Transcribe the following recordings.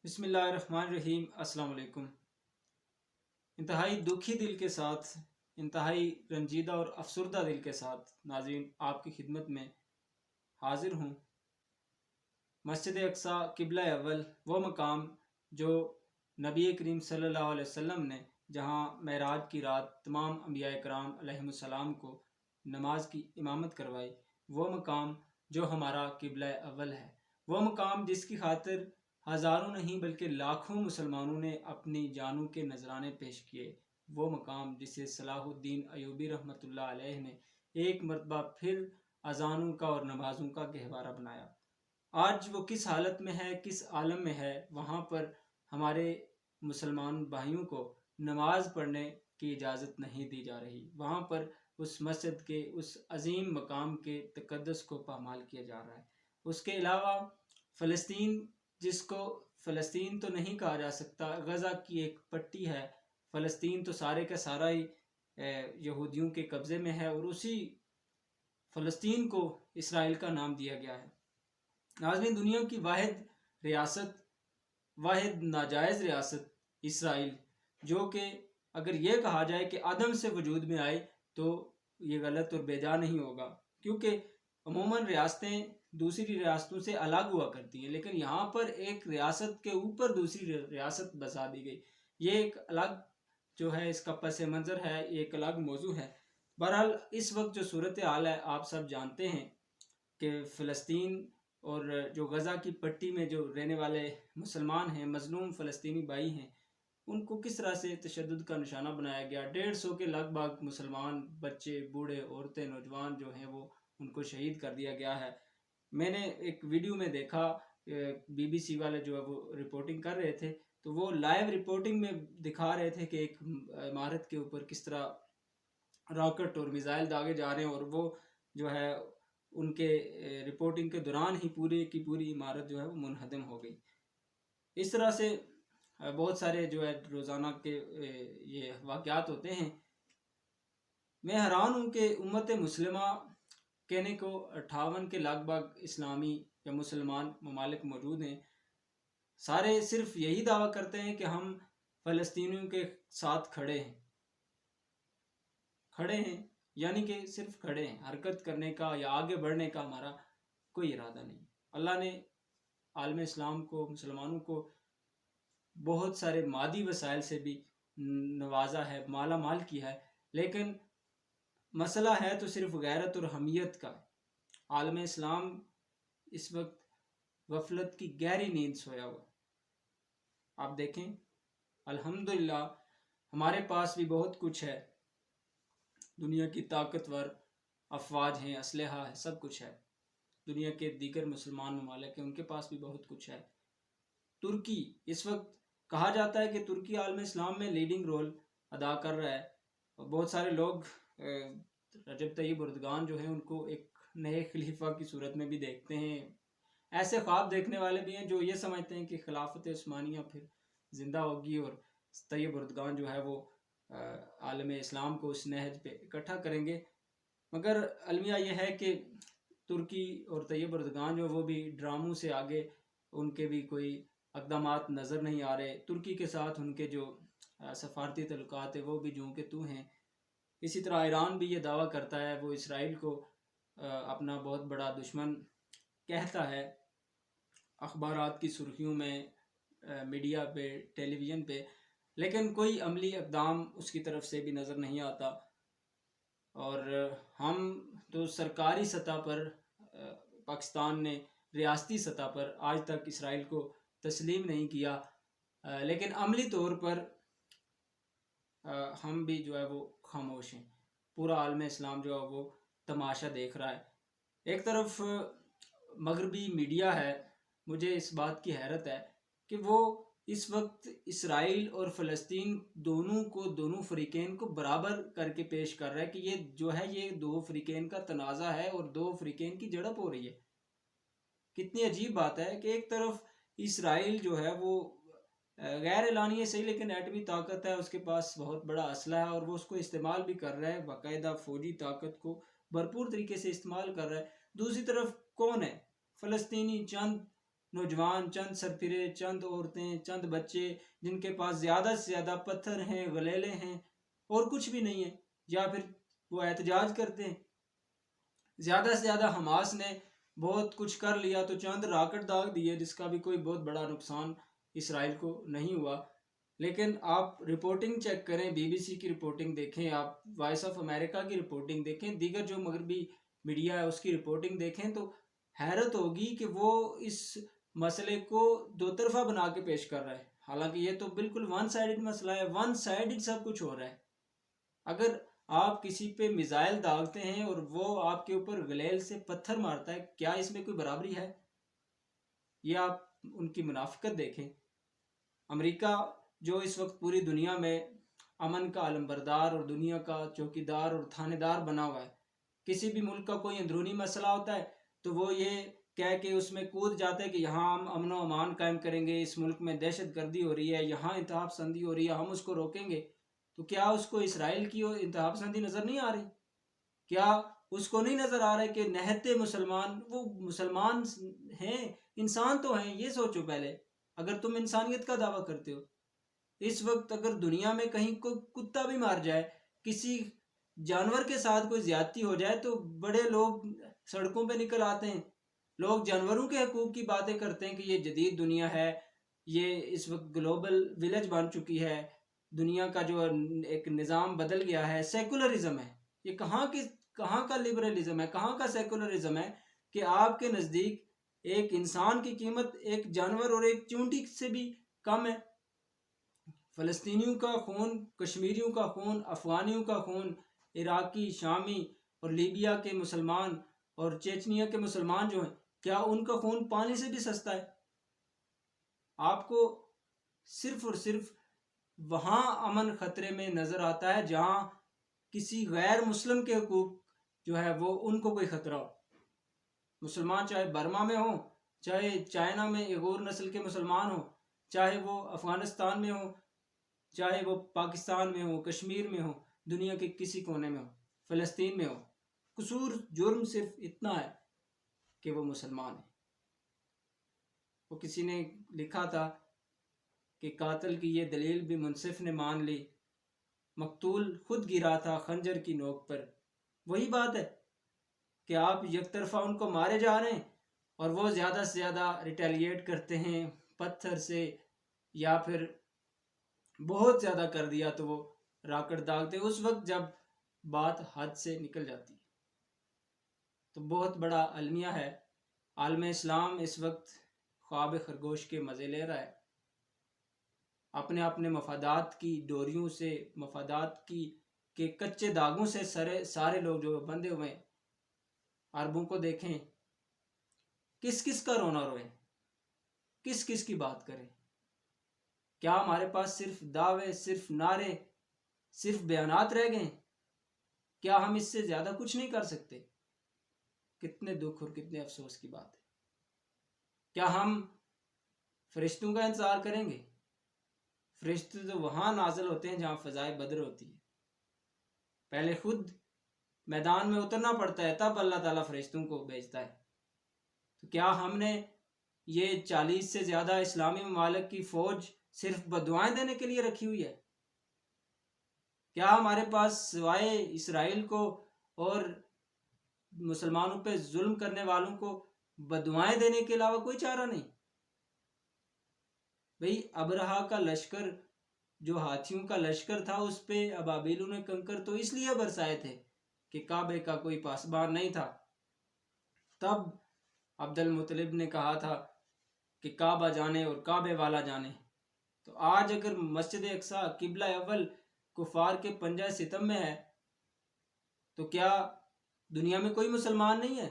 بسم اللہ الرحمن الرحیم۔ السلام علیکم۔ انتہائی دکھی دل کے ساتھ، انتہائی رنجیدہ اور افسردہ دل کے ساتھ ناظرین آپ کی خدمت میں حاضر ہوں۔ مسجد اقصی قبلہ اول، وہ مقام جو نبی کریم صلی اللہ علیہ وسلم نے جہاں معراج کی رات تمام انبیاء کرام علیہم السلام کو نماز کی امامت کروائی، وہ مقام جو ہمارا قبلہ اول ہے، وہ مقام جس کی خاطر ہزاروں نہیں بلکہ لاکھوں مسلمانوں نے اپنی جانوں کے نذرانے پیش کیے، وہ مقام جسے صلاح الدین ایوبی رحمۃ اللہ علیہ نے ایک مرتبہ پھر اذانوں کا اور نمازوں کا گہوارہ بنایا۔ آج وہ کس حالت میں ہے، کس عالم میں ہے، وہاں پر ہمارے مسلمان بھائیوں کو نماز پڑھنے کی اجازت نہیں دی جا رہی، وہاں پر اس مسجد کے اس عظیم مقام کے تقدس کو پامال کیا جا رہا ہے۔ اس کے علاوہ فلسطین، جس کو فلسطین تو نہیں کہا جا سکتا، غزہ کی ایک پٹی ہے، فلسطین تو سارے کا سارا ہی یہودیوں کے قبضے میں ہے، اور اسی فلسطین کو اسرائیل کا نام دیا گیا ہے۔ ناظرین، دنیا کی واحد ریاست، واحد ناجائز ریاست اسرائیل، جو کہ اگر یہ کہا جائے کہ عدم سے وجود میں آئے تو یہ غلط اور بیجا نہیں ہوگا، کیونکہ عموماً ریاستیں دوسری ریاستوں سے الگ ہوا کرتی ہیں، لیکن یہاں پر ایک ریاست کے اوپر دوسری ریاست بسا دی گئی، یہ ایک الگ جو ہے اس کا پس منظر ہے، یہ ایک الگ موضوع ہے۔ بہرحال اس وقت جو صورتحال ہے آپ سب جانتے ہیں کہ فلسطین اور جو غزہ کی پٹی میں جو رہنے والے مسلمان ہیں، مظلوم فلسطینی بھائی ہیں، ان کو کس طرح سے تشدد کا نشانہ بنایا گیا۔ 150 کے لگ بھگ مسلمان بچے، بوڑھے، عورتیں، نوجوان جو ہیں وہ ان کو شہید کر دیا گیا ہے۔ میں نے ایک ویڈیو میں دیکھا، بی بی سی والے جو ہے وہ رپورٹنگ کر رہے تھے، تو وہ لائیو رپورٹنگ میں دکھا رہے تھے کہ ایک عمارت کے اوپر کس طرح راکٹ اور میزائل داغے جا رہے ہیں، اور وہ جو ہے ان کے رپورٹنگ کے دوران ہی پوری کی پوری عمارت جو ہے وہ منہدم ہو گئی۔ اس طرح سے بہت سارے جو ہے روزانہ کے یہ واقعات ہوتے ہیں۔ میں حیران ہوں کہ امت مسلمہ کہنے کو 58 کے لگ بھگ اسلامی یا مسلمان ممالک موجود ہیں، سارے صرف یہی دعویٰ کرتے ہیں کہ ہم فلسطینیوں کے ساتھ کھڑے ہیں، یعنی کہ صرف کھڑے ہیں، حرکت کرنے کا یا آگے بڑھنے کا ہمارا کوئی ارادہ نہیں۔ اللہ نے عالم اسلام کو، مسلمانوں کو بہت سارے مادی وسائل سے بھی نوازا ہے، مالا مال کیا ہے، لیکن مسئلہ ہے تو صرف غیرت اور حمیت کا۔ عالم اسلام اس وقت غفلت کی گہری نیند سویا ہوا۔ آپ دیکھیں، الحمدللہ ہمارے پاس بھی بہت کچھ ہے، دنیا کی طاقتور افواج ہیں، اسلحہ ہے، سب کچھ ہے۔ دنیا کے دیگر مسلمان ممالک ہیں، ان کے پاس بھی بہت کچھ ہے۔ ترکی اس وقت کہا جاتا ہے کہ ترکی عالم اسلام میں لیڈنگ رول ادا کر رہا ہے، اور بہت سارے لوگ رجب طیب اردگان جو ہیں ان کو ایک نئے خلیفہ کی صورت میں بھی دیکھتے ہیں۔ ایسے خواب دیکھنے والے بھی ہیں جو یہ سمجھتے ہیں کہ خلافت عثمانیہ پھر زندہ ہوگی اور طیب اردگان جو ہے وہ عالم اسلام کو اس نہج پہ اکٹھا کریں گے، مگر المیہ یہ ہے کہ ترکی اور طیب اردگان جو وہ بھی ڈراموں سے آگے، ان کے بھی کوئی اقدامات نظر نہیں آ رہے۔ ترکی کے ساتھ ان کے جو سفارتی تعلقات ہیں وہ بھی جوں کہ تو ہیں۔ اسی طرح ایران بھی یہ دعویٰ کرتا ہے، وہ اسرائیل کو اپنا بہت بڑا دشمن کہتا ہے، اخبارات کی سرخیوں میں، میڈیا پہ، ٹیلی ویژن پہ، لیکن کوئی عملی اقدام اس کی طرف سے بھی نظر نہیں آتا۔ اور ہم تو سرکاری سطح پر، پاکستان نے ریاستی سطح پر آج تک اسرائیل کو تسلیم نہیں کیا، لیکن عملی طور پر ہم بھی جو ہے وہ خاموش ہیں۔ پورا عالم اسلام جو ہے وہ تماشا دیکھ رہا ہے۔ ایک طرف مغربی میڈیا ہے، مجھے اس بات کی حیرت ہے کہ وہ اس وقت اسرائیل اور فلسطین دونوں فریقین کو برابر کر کے پیش کر رہا ہے کہ یہ جو ہے یہ دو فریقین کا تنازع ہے اور دو فریقین کی جھڑپ ہو رہی ہے۔ کتنی عجیب بات ہے کہ ایک طرف اسرائیل جو ہے وہ غیر اعلانیہ صحیح لیکن ایٹمی طاقت ہے، اس کے پاس بہت بڑا اسلحہ ہے اور وہ اس کو استعمال بھی کر رہا ہے، باقاعدہ فوجی طاقت کو بھرپور طریقے سے استعمال کر رہا ہے۔ دوسری طرف کون ہے؟ فلسطینی چند نوجوان، چند سرفرے، چند عورتیں، چند بچے جن کے پاس زیادہ سے زیادہ پتھر ہیں، غلیلے ہیں اور کچھ بھی نہیں ہے، یا پھر وہ احتجاج کرتے ہیں۔ زیادہ سے زیادہ حماس نے بہت کچھ کر لیا تو چند راکٹ داغ دیے، جس کا بھی کوئی بہت بڑا نقصان اسرائیل کو نہیں ہوا۔ لیکن آپ رپورٹنگ چیک کریں، بی بی سی کی رپورٹنگ دیکھیں، آپ وائس آف امریکہ کی رپورٹنگ دیکھیں، دیگر جو مغربی میڈیا ہے اس کی رپورٹنگ دیکھیں، تو حیرت ہوگی کہ وہ اس مسئلے کو دو طرفہ بنا کے پیش کر رہا ہے۔ حالانکہ یہ تو بالکل ون سائیڈڈ مسئلہ ہے، ون سائیڈڈ سب کچھ ہو رہا ہے۔ اگر آپ کسی پہ میزائل داغتے ہیں اور وہ آپ کے اوپر غلیل سے پتھر مارتا ہے، کیا اس میں کوئی برابری ہے؟ یہ آپ ان کی منافقت دیکھیں۔ امریکہ جو اس وقت پوری دنیا میں امن کا علمبردار اور دنیا کا چوکیدار اور تھانے دار بنا ہوا ہے، کسی بھی ملک کا کوئی اندرونی مسئلہ ہوتا ہے تو وہ یہ کہہ کے اس میں کود جاتا ہے کہ یہاں ہم امن و امان قائم کریں گے، اس ملک میں دہشت گردی ہو رہی ہے، یہاں انتہا پسندی ہو رہی ہے، ہم اس کو روکیں گے۔ تو کیا اس کو اسرائیل کی انتہا پسندی نظر نہیں آ رہی؟ کیا اس کو نہیں نظر آ رہا ہے کہ نہتے مسلمان، وہ مسلمان ہیں، انسان تو ہیں؟ یہ سوچو پہلے، اگر تم انسانیت کا دعویٰ کرتے ہو۔ اس وقت اگر دنیا میں کہیں کوئی کتا بھی مار جائے، کسی جانور کے ساتھ کوئی زیادتی ہو جائے، تو بڑے لوگ سڑکوں پہ نکل آتے ہیں، لوگ جانوروں کے حقوق کی باتیں کرتے ہیں کہ یہ جدید دنیا ہے، یہ اس وقت گلوبل ولیج بن چکی ہے، دنیا کا جو ایک نظام بدل گیا ہے، سیکولرزم ہے۔ یہ کہاں کا لبرلزم ہے، کہاں کا سیکولرزم ہے کہ آپ کے نزدیک ایک انسان کی قیمت ایک جانور اور ایک چونٹی سے بھی کم ہے؟ فلسطینیوں کا خون، کشمیریوں کا خون، افغانیوں کا خون، عراقی، شامی اور لیبیا کے مسلمان اور چیچنیا کے مسلمان جو ہیں، کیا ان کا خون پانی سے بھی سستا ہے؟ آپ کو صرف اور صرف وہاں امن خطرے میں نظر آتا ہے جہاں کسی غیر مسلم کے حقوق جو ہے وہ ان کو کوئی خطرہ ہو۔ مسلمان چاہے برما میں ہوں، چاہے چائنا میں ایغور نسل کے مسلمان ہوں، چاہے وہ افغانستان میں ہوں، چاہے وہ پاکستان میں ہو، کشمیر میں ہو، دنیا کے کسی کونے میں ہو، فلسطین میں ہو، قصور جرم صرف اتنا ہے کہ وہ مسلمان ہیں۔ وہ کسی نے لکھا تھا کہ قاتل کی یہ دلیل بھی منصف نے مان لی، مقتول خود گرا تھا خنجر کی نوک پر۔ وہی بات ہے کہ آپ یک طرفہ ان کو مارے جا رہے ہیں اور وہ زیادہ سے زیادہ ریٹیلیٹ کرتے ہیں پتھر سے، یا پھر بہت زیادہ کر دیا تو وہ راکٹ داغتے، اس وقت جب بات حد سے نکل جاتی ہے۔ تو بہت بڑا المیہ ہے، عالم اسلام اس وقت خواب خرگوش کے مزے لے رہا ہے، اپنے اپنے مفادات کی ڈوریوں سے، مفادات کی کے کچے داغوں سے سارے لوگ جو بندھے ہوئے ہیں۔ عربوں کو دیکھیں، کس کس کا رونا روئیں، کس کس کی بات کریں؟ کیا ہمارے پاس صرف دعوے، صرف نعرے، صرف بیانات رہ گئے؟ کیا ہم اس سے زیادہ کچھ نہیں کر سکتے؟ کتنے دکھ اور کتنے افسوس کی بات ہے۔ کیا ہم فرشتوں کا انتظار کریں گے؟ فرشتے تو وہاں نازل ہوتے ہیں جہاں فضائے بدر ہوتی ہے، پہلے خود میدان میں اترنا پڑتا ہے، تب اللہ تعالیٰ فرشتوں کو بھیجتا ہے۔ تو کیا ہم نے یہ 40 سے زیادہ اسلامی ممالک کی فوج صرف بددعائیں دینے کے لیے رکھی ہوئی ہے؟ کیا ہمارے پاس سوائے اسرائیل کو اور مسلمانوں پہ ظلم کرنے والوں کو بددعائیں دینے کے علاوہ کوئی چارہ نہیں؟ بھئی ابرہا کا لشکر جو ہاتھیوں کا لشکر تھا، اس پہ ابابیلوں نے کنکر تو اس لیے برسائے تھے کہ کعبے کا کوئی پاسبان نہیں تھا۔ تب عبد المطلب نے کہا تھا کہ کعبہ جانے اور کعبے والا جانے۔ تو آج اگر مسجد اقصی قبلہ اول کفار کے پنجہ ستم میں ہے، تو کیا دنیا میں کوئی مسلمان نہیں ہے؟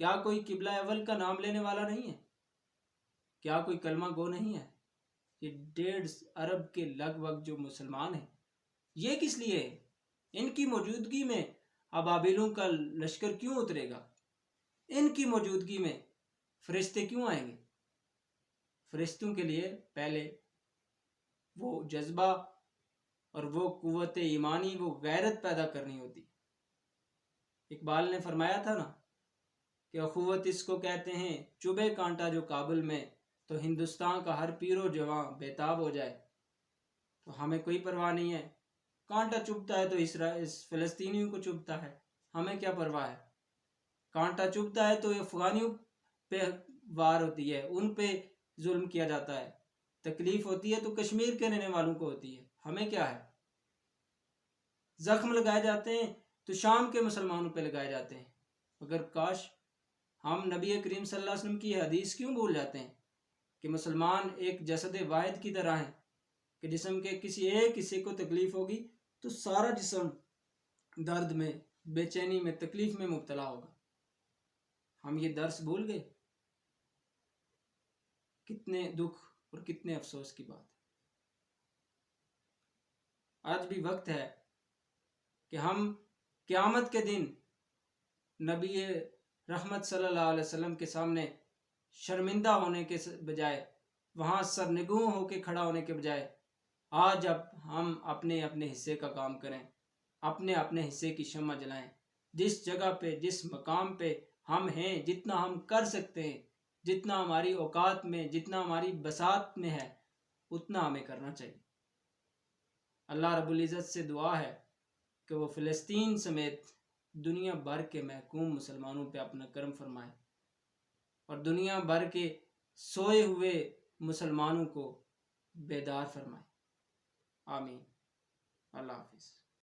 کیا کوئی قبلہ اول کا نام لینے والا نہیں ہے؟ کیا کوئی کلمہ گو نہیں ہے؟ یہ 1.5 ارب کے لگ بھگ جو مسلمان ہیں، یہ کس لیے ہے؟ ان کی موجودگی میں ابابیلوں کا لشکر کیوں اترے گا؟ ان کی موجودگی میں فرشتے کیوں آئیں گے؟ فرشتوں کے لیے پہلے وہ جذبہ اور وہ قوت ایمانی، وہ غیرت پیدا کرنی ہوتی۔ اقبال نے فرمایا تھا نا کہ اخوت اس کو کہتے ہیں، چبھے کانٹا جو کابل میں تو ہندوستان کا ہر پیر و جواں بےتاب ہو جائے۔ تو ہمیں کوئی پرواہ نہیں ہے، کانٹا چبھتا ہے تو اس فلسطینیوں کو چبھتا ہے، ہمیں کیا پرواہ ہے؟ کانٹا چبھتا ہے تو افغانیوں پہ وار ہوتی ہے، ان پہ ظلم کیا جاتا ہے، تکلیف ہوتی ہے تو کشمیر کے رہنے والوں کو ہوتی ہے، ہمیں کیا ہے؟ زخم لگائے جاتے ہیں تو شام کے مسلمانوں پہ لگائے جاتے ہیں، مگر کاش ہم نبی کریم صلی اللہ علیہ وسلم کی حدیث کیوں بھول جاتے ہیں کہ مسلمان ایک جسد واحد کی طرح ہیں، کہ جسم کے کسی ایک حصے کو تکلیف ہوگی تو سارا جسم درد میں، بے چینی میں، تکلیف میں مبتلا ہوگا۔ ہم یہ درس بھول گئے، کتنے دکھ اور کتنے افسوس کی بات ہے۔ آج بھی وقت ہے کہ ہم قیامت کے دن نبی رحمت صلی اللہ علیہ وسلم کے سامنے شرمندہ ہونے کے بجائے، وہاں سرنگوں ہو کے کھڑا ہونے کے بجائے، آج اب ہم اپنے اپنے حصے کا کام کریں، اپنے اپنے حصے کی شمع جلائیں، جس جگہ پہ، جس مقام پہ ہم ہیں، جتنا ہم کر سکتے ہیں، جتنا ہماری اوقات میں، جتنا ہماری بساط میں ہے، اتنا ہمیں کرنا چاہیے۔ اللہ رب العزت سے دعا ہے کہ وہ فلسطین سمیت دنیا بھر کے محکوم مسلمانوں پہ اپنا کرم فرمائے اور دنیا بھر کے سوئے ہوئے مسلمانوں کو بیدار فرمائے۔ آمین۔ اللہ حافظ۔